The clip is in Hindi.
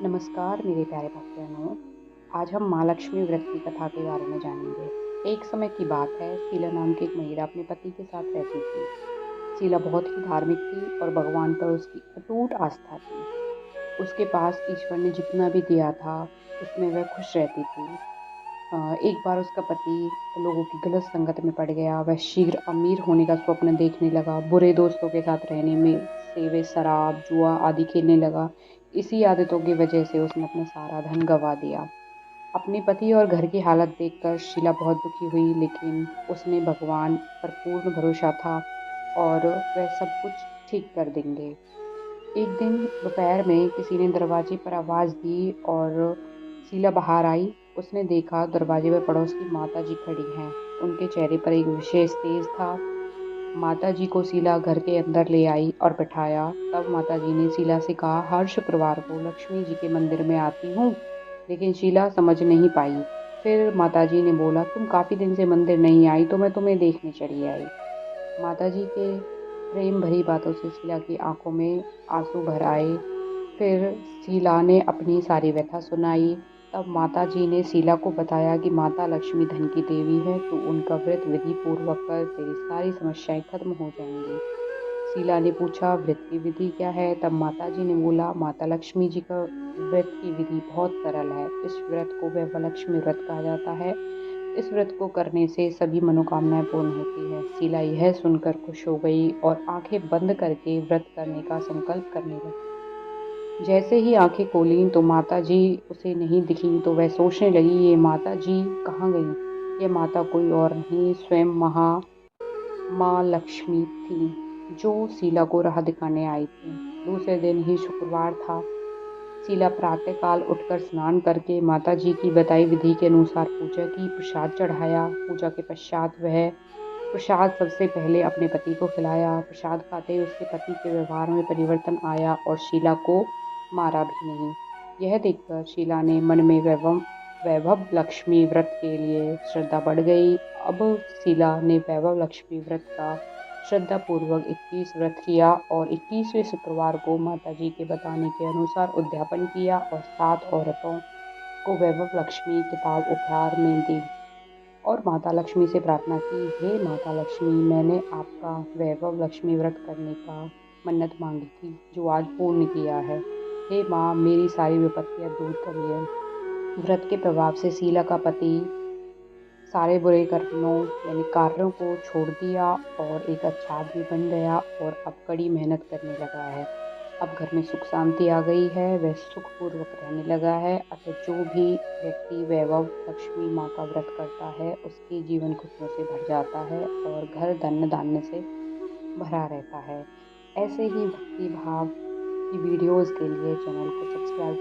नमस्कार मेरे प्यारे भक्तजनों। आज हम माँ लक्ष्मी व्रत की कथा के बारे में जानेंगे। एक समय की बात है, शीला नाम की एक महिला अपने पति के साथ रहती थी। शीला बहुत ही धार्मिक थी और भगवान पर उसकी अटूट आस्था थी। उसके पास ईश्वर ने जितना भी दिया था, उसमें वह खुश रहती थी। एक बार उसका पति लोगों की गलत संगत में पड़ गया। वह शीघ्र अमीर होने का स्वप्न देखने लगा। बुरे दोस्तों के साथ रहने में से वे शराब, जुआ आदि खेलने लगा। इसी आदतों की वजह से उसने अपना सारा धन गंवा दिया। अपने पति और घर की हालत देखकर शीला बहुत दुखी हुई, लेकिन उसने भगवान पर पूर्ण भरोसा था और वह सब कुछ ठीक कर देंगे। एक दिन दोपहर में किसी ने दरवाजे पर आवाज़ दी और शीला बाहर आई। उसने देखा दरवाजे पर पड़ोस की माता जी खड़ी हैं। उनके चेहरे पर एक विशेष तेज था। माता जी को शीला घर के अंदर ले आई और बैठाया। तब माता जी ने शीला से कहा, हर शुक्रवार को लक्ष्मी जी के मंदिर में आती हूँ। लेकिन शीला समझ नहीं पाई। फिर माता जी ने बोला, तुम काफ़ी दिन से मंदिर नहीं आई तो मैं तुम्हें देखने चली आई। माताजी के प्रेम भरी बातों से शीला की आंखों में आंसू भर आए। फिर शीला ने अपनी सारी व्यथा सुनाई। तब माताजी ने शीला को बताया कि माता लक्ष्मी धन की देवी है, तू उनका व्रत विधि पूर्वक कर, तेरी सारी समस्याएं खत्म हो जाएंगी। शीला ने पूछा, व्रत की विधि क्या है? तब माताजी ने बोला, माता लक्ष्मी जी का व्रत की विधि बहुत सरल है। इस व्रत को वैभवलक्ष्मी व्रत कहा जाता है। इस व्रत को करने से सभी मनोकामनाएं पूर्ण होती है। शीला यह सुनकर खुश हो गई और आंखें बंद करके व्रत करने का संकल्प करने लगी। जैसे ही आंखें खोलीं तो माता जी उसे नहीं दिखीं, तो वह सोचने लगी, ये माता जी कहाँ गईं? ये माता कोई और नहीं, स्वयं माँ लक्ष्मी थी, जो शीला को राह दिखाने आई थी। दूसरे दिन ही शुक्रवार था। शीला प्रातःकाल उठकर स्नान करके माता जी की बताई विधि के अनुसार पूजा की, प्रसाद चढ़ाया। पूजा के पश्चात वह प्रसाद सबसे पहले अपने पति को खिलाया। प्रसाद खाते ही उसके पति के व्यवहार में परिवर्तन आया और शीला को मारा भी नहीं। यह देखकर शीला ने मन में वैभव वैभव लक्ष्मी व्रत के लिए श्रद्धा बढ़ गई। अब शीला ने वैभव लक्ष्मी व्रत का श्रद्धापूर्वक 21 व्रत किया और 21वें शुक्रवार को माता जी के बताने के अनुसार उद्यापन किया और 7 औरतों को वैभव लक्ष्मी किताब उपहार में दी और माता लक्ष्मी से प्रार्थना की, हे माता लक्ष्मी, मैंने आपका वैभव लक्ष्मी व्रत करने का मन्नत मांगी थी, जो आज पूर्ण किया है। हे माँ, मेरी सारी विपत्तियाँ दूर करिए। व्रत के प्रभाव से शीला का पति सारे बुरे कर्मों यानी कार्यों को छोड़ दिया और एक अच्छा आदमी बन गया और अब कड़ी मेहनत करने लगा है। अब घर में सुख शांति आ गई है, वह सुखपूर्वक रहने लगा है। अतः जो भी व्यक्ति वैभव लक्ष्मी माँ का व्रत करता है, उसके जीवन खुशियों से भर जाता है और घर धन्य धान्य से भरा रहता है। ऐसे ही भक्ति भाव की वीडियोस के लिए चैनल को सब्सक्राइब